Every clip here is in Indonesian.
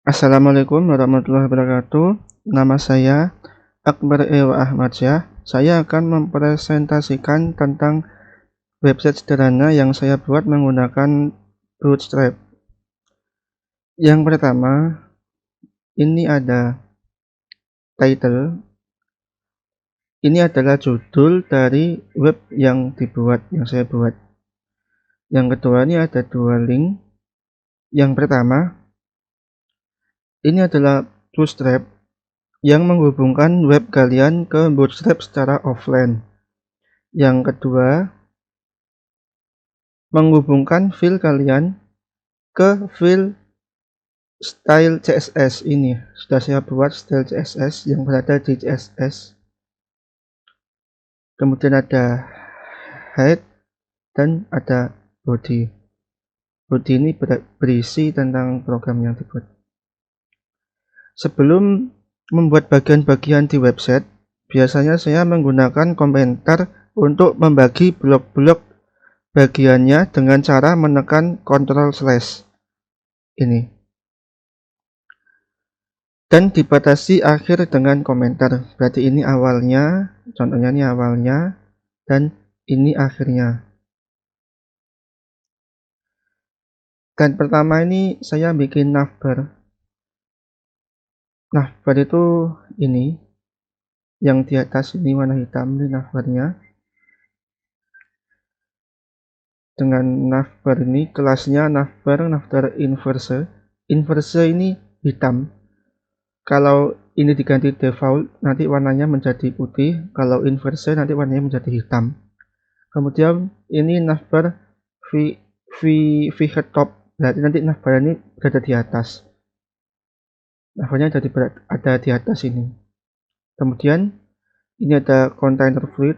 Assalamualaikum warahmatullahi wabarakatuh. Nama saya Akbar Ewa Ahmadsyah. Saya akan mempresentasikan tentang website sederhana yang saya buat menggunakan Bootstrap. Yang pertama, ini ada title. Ini adalah judul dari web yang saya buat. Yang kedua, ini ada dua link. Yang pertama, ini adalah Bootstrap yang menghubungkan web kalian ke Bootstrap secara offline. Yang kedua, menghubungkan file kalian ke file style CSS. Ini sudah saya buat style CSS yang berada di CSS. Kemudian ada head dan ada body. Body ini berisi tentang program yang dibuat. Sebelum membuat bagian-bagian di website, biasanya saya menggunakan komentar untuk membagi blok-blok bagiannya dengan cara menekan Ctrl/ ini. Dan dibatasi akhir dengan komentar. Berarti ini awalnya, contohnya ini awalnya, dan ini akhirnya. Dan pertama ini saya bikin navbar. Navbar itu ini, yang di atas ini warna hitam, ini navbarnya. Dengan navbar ini, kelasnya navbar inverse. Inverse ini hitam. Kalau ini diganti default, nanti warnanya menjadi putih. Kalau inverse, nanti warnanya menjadi hitam. Kemudian ini navbar v head top, berarti nanti navbar ini berada di atas. Navbarnya ada di atas ini. Kemudian ini ada container fluid.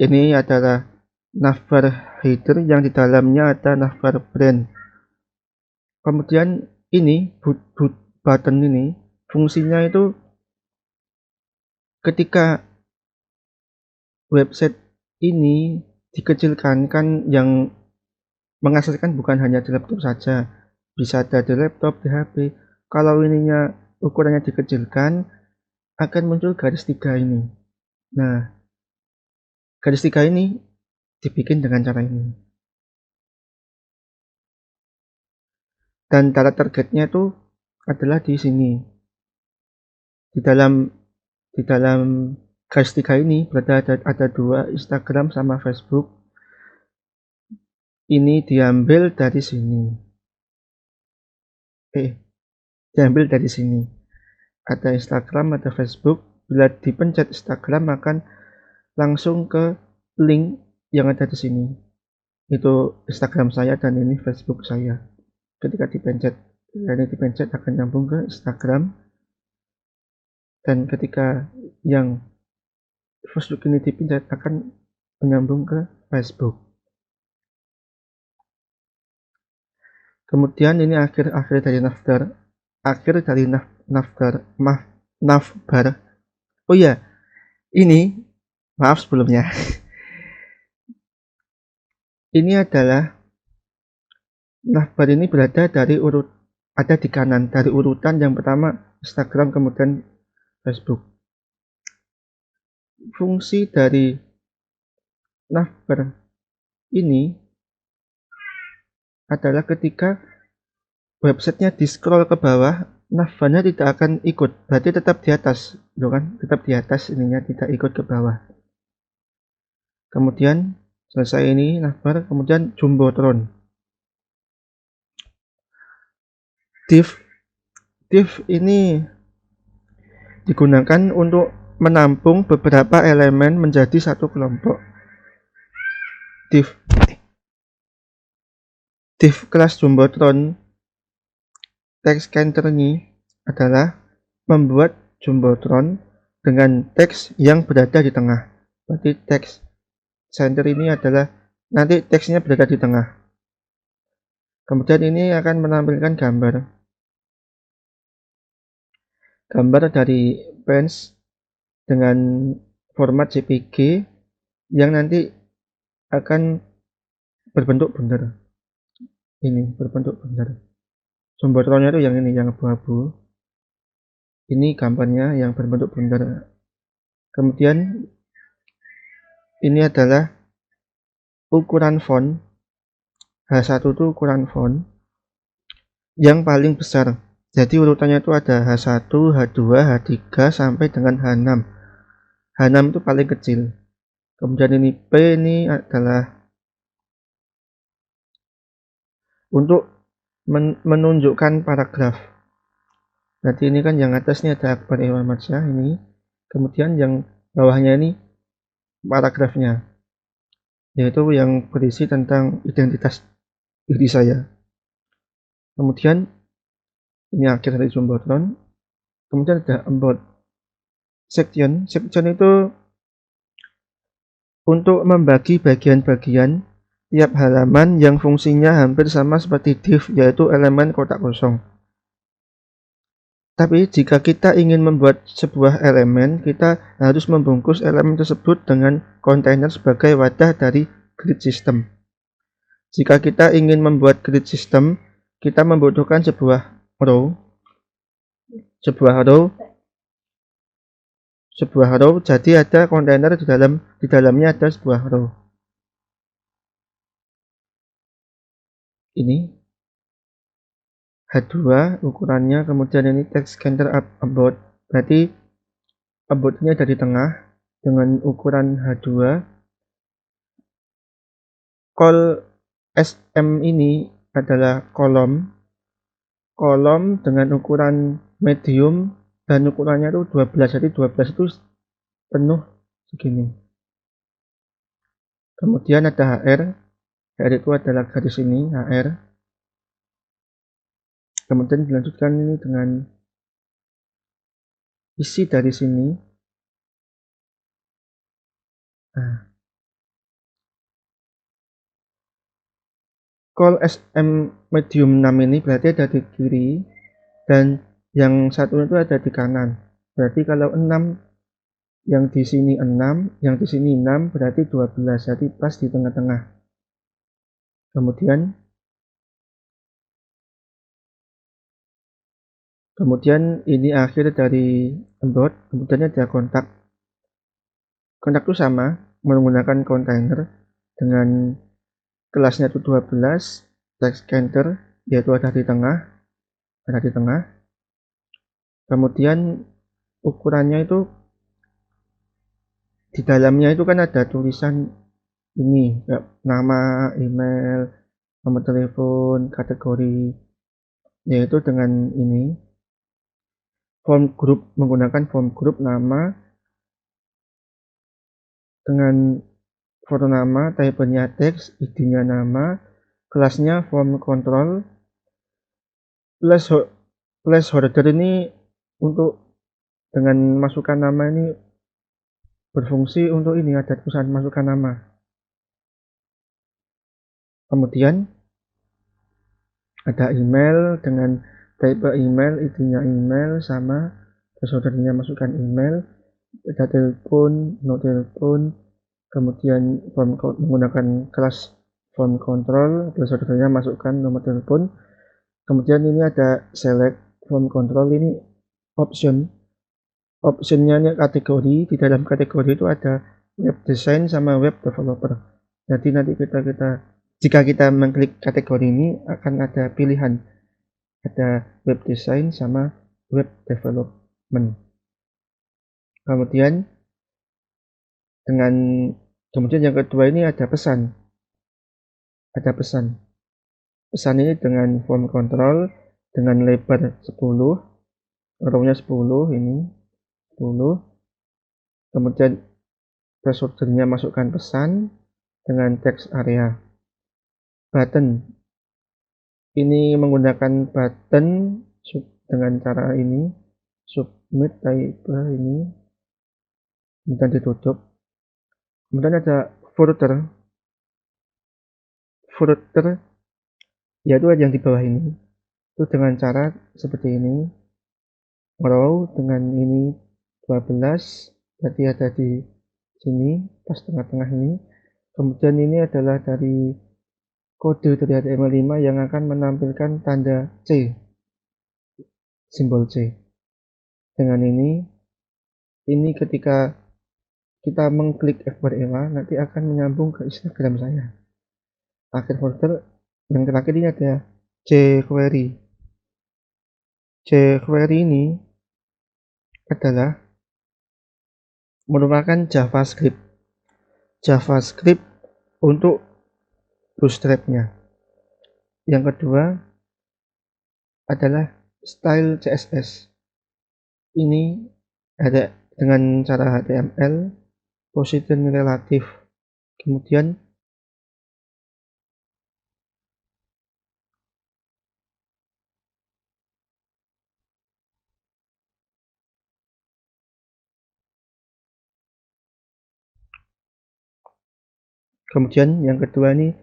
Ini adalah navbar header yang di dalamnya ada navbar brand. Kemudian ini boot button ini fungsinya itu ketika website ini dikecilkan, kan yang menghasilkan bukan hanya di laptop saja, bisa ada di laptop, di HP. Kalau ininya ukurannya dikecilkan, akan muncul garis 3 ini. Nah, garis 3 ini dibikin dengan cara ini. Dan data targetnya itu adalah di sini. Di dalam garis 3 ini berada ada dua, Instagram sama Facebook. Ini diambil dari sini. Diambil dari sini. Ada Instagram, ada Facebook. Bila dipencet Instagram akan langsung ke link yang ada di sini. Itu Instagram saya dan ini Facebook saya. Ketika dipencet akan nyambung ke Instagram, dan ketika yang Facebook ini dipencet akan menyambung ke Facebook. Kemudian ini akhir dari navbar. Oh ya, ini maaf sebelumnya. Ini adalah navbar ini berada ada di kanan dari urutan yang pertama Instagram, kemudian Facebook. Fungsi dari navbar ini adalah ketika websitenya di scroll ke bawah, navbarnya tidak akan ikut, berarti tetap di atas, kan? Tetap di atas, ininya tidak ikut ke bawah. Kemudian selesai ini navbar, kemudian jumbotron. Div ini digunakan untuk menampung beberapa elemen menjadi satu kelompok. Div kelas jumbotron text center ini adalah membuat jumbotron dengan teks yang berada di tengah. Berarti text center ini adalah nanti teksnya berada di tengah. Kemudian ini akan menampilkan gambar dari page dengan format JPG yang nanti akan berbentuk bundar. Ini berbentuk bundar. Jumbotronnya itu yang ini, yang abu-abu. Ini gambarnya yang berbentuk bundar. Kemudian ini adalah ukuran font. H1 itu ukuran font yang paling besar. Jadi urutannya itu ada H1, H2, H3 sampai dengan H6. H6 itu paling kecil. Kemudian ini P ini adalah untuk menunjukkan paragraf. Nanti ini kan yang atas ini ada Akbar Irwansyah ini. Kemudian yang bawahnya ini paragrafnya, yaitu yang berisi tentang identitas diri saya. Kemudian ini akhir dari Jumbotron. Kemudian ada about section. Section itu untuk membagi bagian-bagian tiap halaman yang fungsinya hampir sama seperti div, yaitu elemen kotak kosong. Tapi jika kita ingin membuat sebuah elemen, kita harus membungkus elemen tersebut dengan kontainer sebagai wadah dari grid system. Jika kita ingin membuat grid system, kita membutuhkan sebuah row, jadi ada kontainer di dalamnya ada sebuah row. Ini H2 ukurannya, kemudian ini text counter about, berarti about ini ada di tengah dengan ukuran H2. Call SM ini adalah kolom dengan ukuran medium dan ukurannya itu 12, jadi 12 itu penuh segini. Kemudian ada HR itu adalah garis ini, HR. Kemudian dilanjutkan ini dengan isi dari sini. Nah, call SM medium 6 ini berarti ada di kiri dan yang satu itu ada di kanan. Berarti kalau 6 yang di sini 6, yang di sini 6 berarti 12, jadi pas di tengah-tengah. Kemudian ini akhir dari about, kemudian ada kontak. Kontak itu sama, menggunakan kontainer dengan kelasnya itu 12, text counter yaitu ada di tengah. Kemudian ukurannya itu di dalamnya itu kan ada tulisan ini, nama, email, nomor telepon, kategori, yaitu dengan ini form group, menggunakan form group nama dengan foto nama, type-nya teks, id-nya nama, kelasnya form control, placeholder ini untuk dengan masukkan nama ini berfungsi untuk ini ada tulisan masukkan nama. Kemudian ada email dengan type email, id-nya email sama placeholder-nya masukkan email, ada telepon, no telepon, kemudian menggunakan kelas form control, placeholder-nya masukkan nomor telepon. Kemudian ini ada select form control, ini optionnya ini kategori. Di dalam kategori itu ada web design sama web developer. Jadi nanti jika kita mengklik kategori ini akan ada pilihan, ada web design sama web development. Kemudian yang kedua ini ada pesan. Pesan ini dengan form control dengan lebar 10, row-nya 10, ini 10. Kemudian placeholder-nya masukkan pesan dengan teks area. Button ini menggunakan button dengan cara ini, submit type ini, kemudian ditutup. Kemudian ada footer yaitu yang di bawah ini, itu dengan cara seperti ini, row dengan ini 12, berarti ada di sini pas tengah-tengah ini. Kemudian ini adalah dari kode dari HTML5 yang akan menampilkan tanda C. simbol C. Dengan ini ketika kita mengklik Akbar Ewa nanti akan menyambung ke Instagram saya. Akhir folder yang terakhir ini ada jQuery. jQuery ini adalah merupakan JavaScript untuk Bootstrap-nya. Yang kedua adalah style CSS. Ini ada dengan cara HTML, position relatif. Kemudian yang kedua ini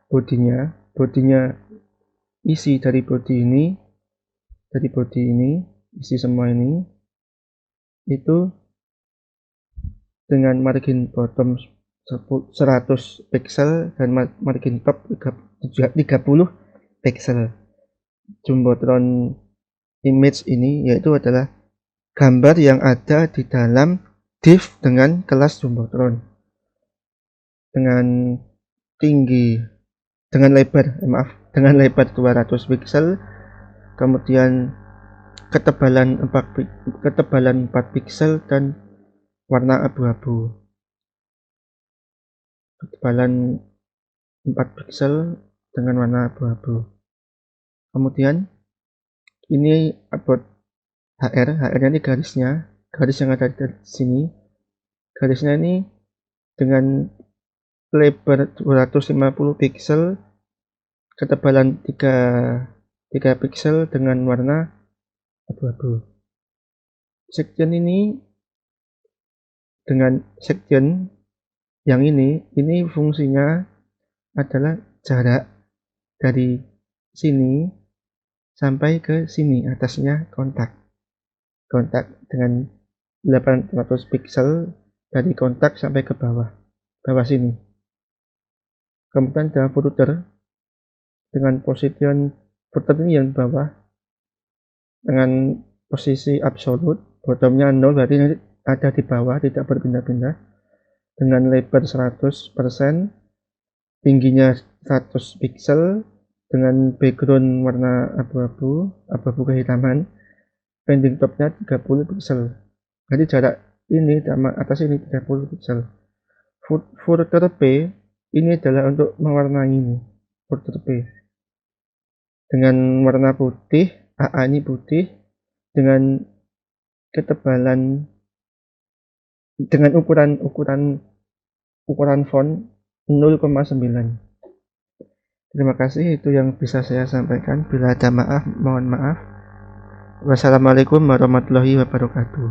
bodinya isi dari body ini isi semua ini itu dengan margin bottom 100 pixel dan margin top 30 pixel. Jumbotron image ini yaitu adalah gambar yang ada di dalam div dengan kelas Jumbotron dengan lebar 200 pixel, kemudian ketebalan 4 pixel dan warna abu-abu. Ketebalan 4 pixel dengan warna abu-abu. Kemudian ini about HR ini garis yang ada di sini. Garisnya ini dengan lebar 250 pixel, ketebalan 3 pixel dengan warna abu-abu. Section ini dengan section yang ini fungsinya adalah jarak dari sini sampai ke sini, atasnya kontak dengan 800 pixel dari kontak sampai ke bawah sini. Kemudian ada footer dengan position footer ini yang bawah dengan posisi absolut, bottomnya 0 berarti nanti ada di bawah, tidak berpindah-pindah, dengan lebar 100%, tingginya 100 pixel, dengan background warna abu-abu kehitaman, pending topnya 30 pixel. Jadi jarak ini sama atas ini 30 pixel. Footer P ini adalah untuk mewarnai ini, footer P dengan warna putih, AA ini putih, dengan ketebalan, dengan ukuran font 0,9. Terima kasih, itu yang bisa saya sampaikan. Bila ada maaf, mohon maaf. Wassalamualaikum warahmatullahi wabarakatuh.